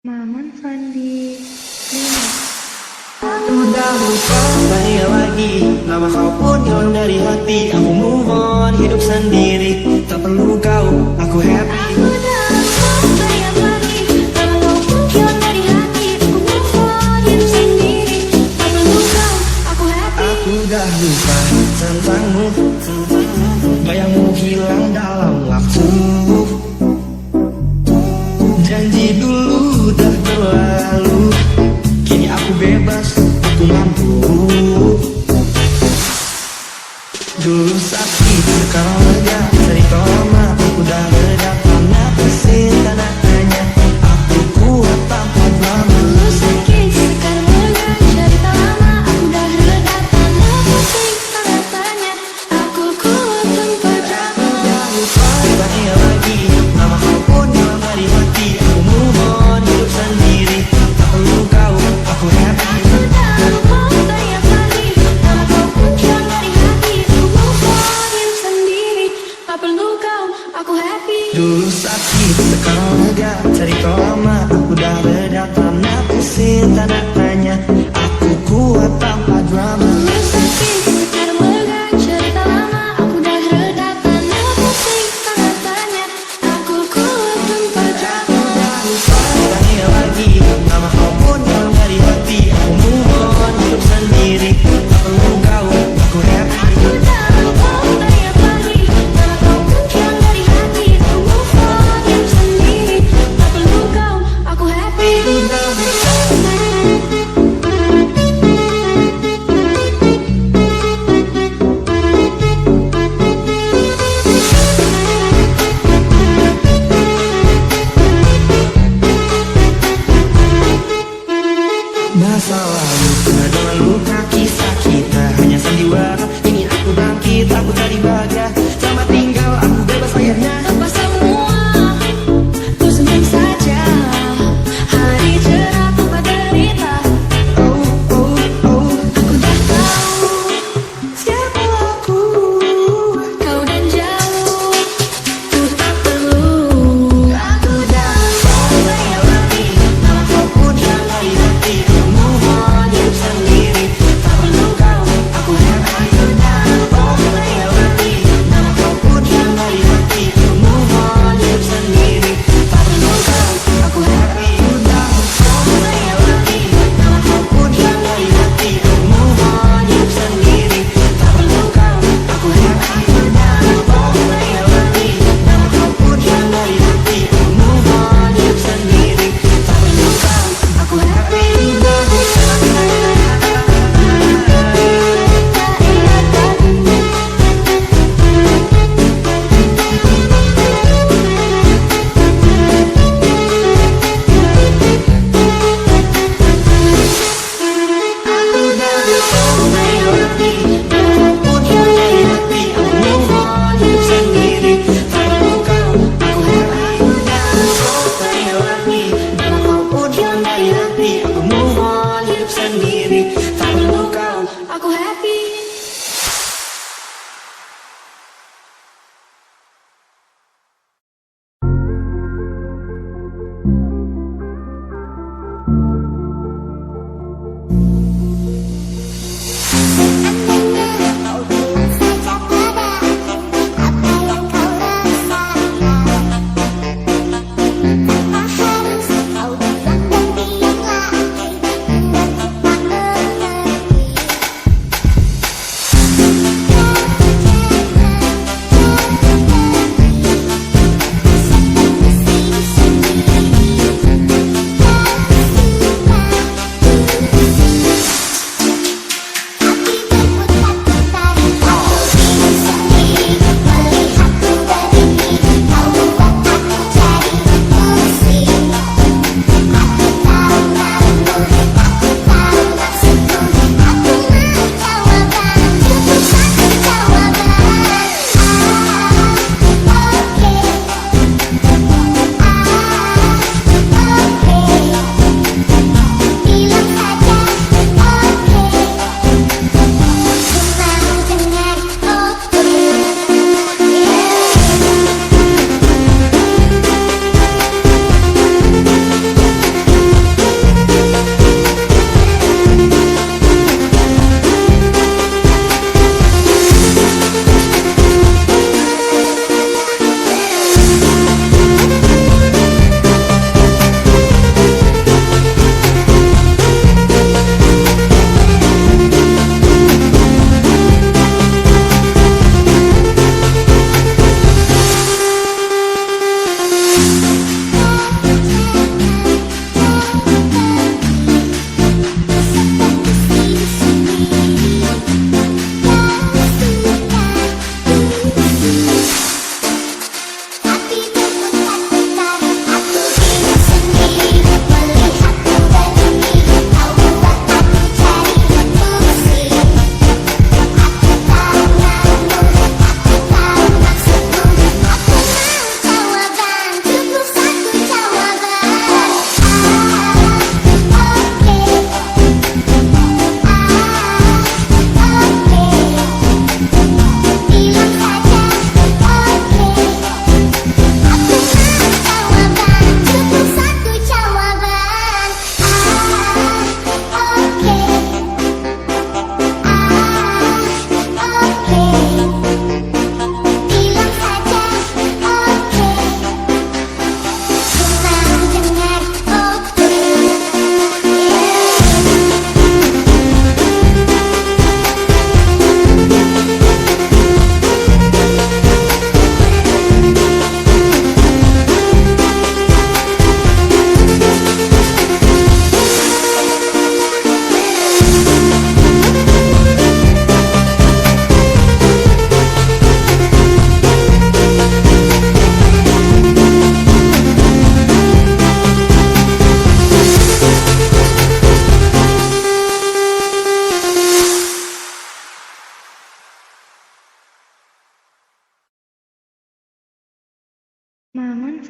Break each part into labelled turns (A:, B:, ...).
A: Maman Fandi Lima.
B: Udah lupa saya lagi, nama kau pun hilang dari hati. Aku move on, hidup sendiri, tak perlu kau, aku happy.
A: Aku dah lupa sayang lagi, nama kau pun hilang dari hati. Aku move on, hidup sendiri, tak perlu kau, aku happy.
B: Aku udah lupa tentangmu, bayangmu hilang dalam waktu. Janji dulu udah berlalu, kini aku bebas, aku mampu. Dulu sakit, sekarang lega, cerita lama udah reda. Karena tersinta tanya, aku kuat tanpa drama.
A: Dulu sakit, sekarang lega, cerita lama aku dah reda. Tanda pusing, tanda tanya, aku kuat tanpa drama.
B: Udah lupa saya lagi, nama kau pun hilang dari hati. Aku move on, hidup sendiri, tak perlu kau, aku happy.
A: Aku dah lupa sayang lagi, nama kau pun hilang dari hati. Aku move on, hidup sendiri,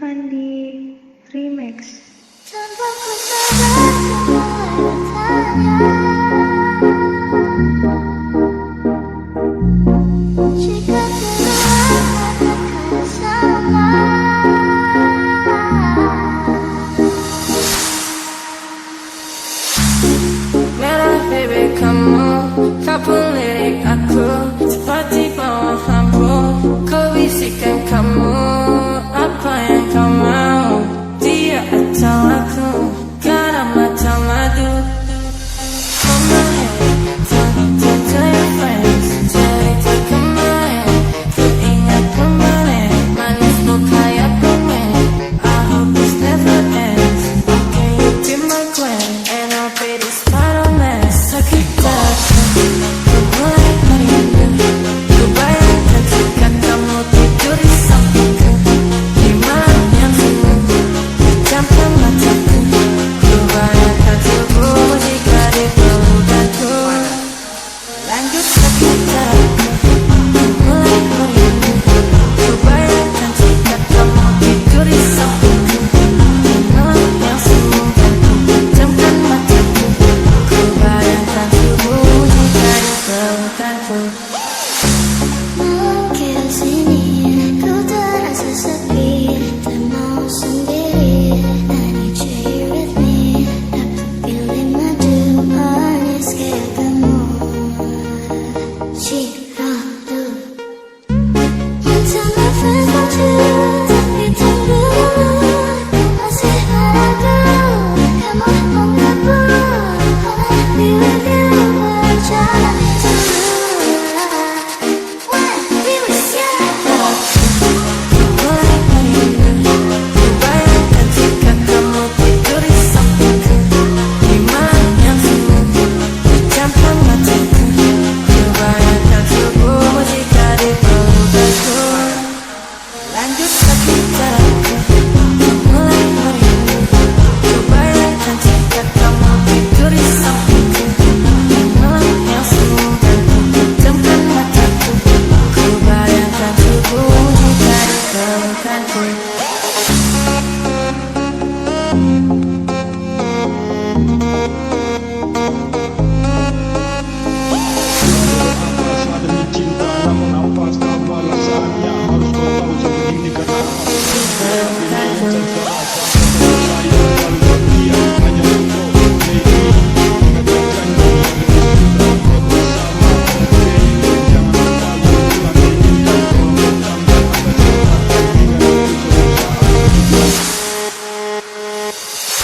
C: Fandi Remix.
A: Tanpa ku sadar ku mulai bertanya, jika keluar katakan sama.
D: Merah baby kamu, kau pun lirik aku seperti bawah lampu. Ku bisikan kamu apa yang kau mau, dia atau aku, karena mata madu. On my head, tell your friends, cerita kemarin, teringat kemarin, manis kayak permen. I hope this never ends. Okay, you be my queen, and I'll be the Spider-Man. Sakit hati, ku mulai merindu. Ku bayangkan jika kamu tidur di sampingku, di malam yang sunyi, pejamkan mataku. Ku bayangkan tubuhmu jika di pelukanku. Lanjut sakit hati, ku mulai merindu. Ku bayangkan jika kamu tidur di sampingku, di malam yang sunyi, pejamkan mataku. Ku bayangkan tubuhmu jika di pelukanku.
A: Mungkin sini ku terasa sepi, tak mau sendiri. I need you here with me. Aku pilih madu manis kayak kamu. Ciratu. You tell my friends about you, tapi tak dulu. Masih ragu, kamu menggabung. Wanna be with you, berjalan dulu.
D: Mulai merindu, ku bayangkan jika kamu tidur di sampingku, di malam yang sunyi, pejamkan mataku. Ku bayangkan tubuhmu jika di pelukanku. Lanjut sakit hati, ku mulai merindu. Ku bayangkan jika kamu tidur di sampingku, di malam yang sunyi, pejamkan mataku. Ku bayangkan tubuhmu jika di pelukanku.
E: Rasa demi cinta, namun apa sekarang balasannya? Harus kau tahu sebegini kenapa. Tapi ini yang terasa, saya selalu setia hanya untuk baby. Ingatkan janji yang sudah buat bersama. Baby, jangan lupa lakukan ini. Tolong bertambah atas cinta. Ingat itu suatu saat.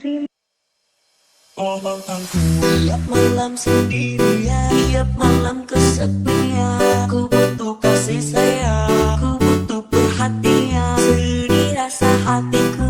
C: Remix.
B: Tiap malam sendirian, tiap malam kesepian. Ku butuh kasih sayang, ku butuh perhatian. Sedih rasa hatiku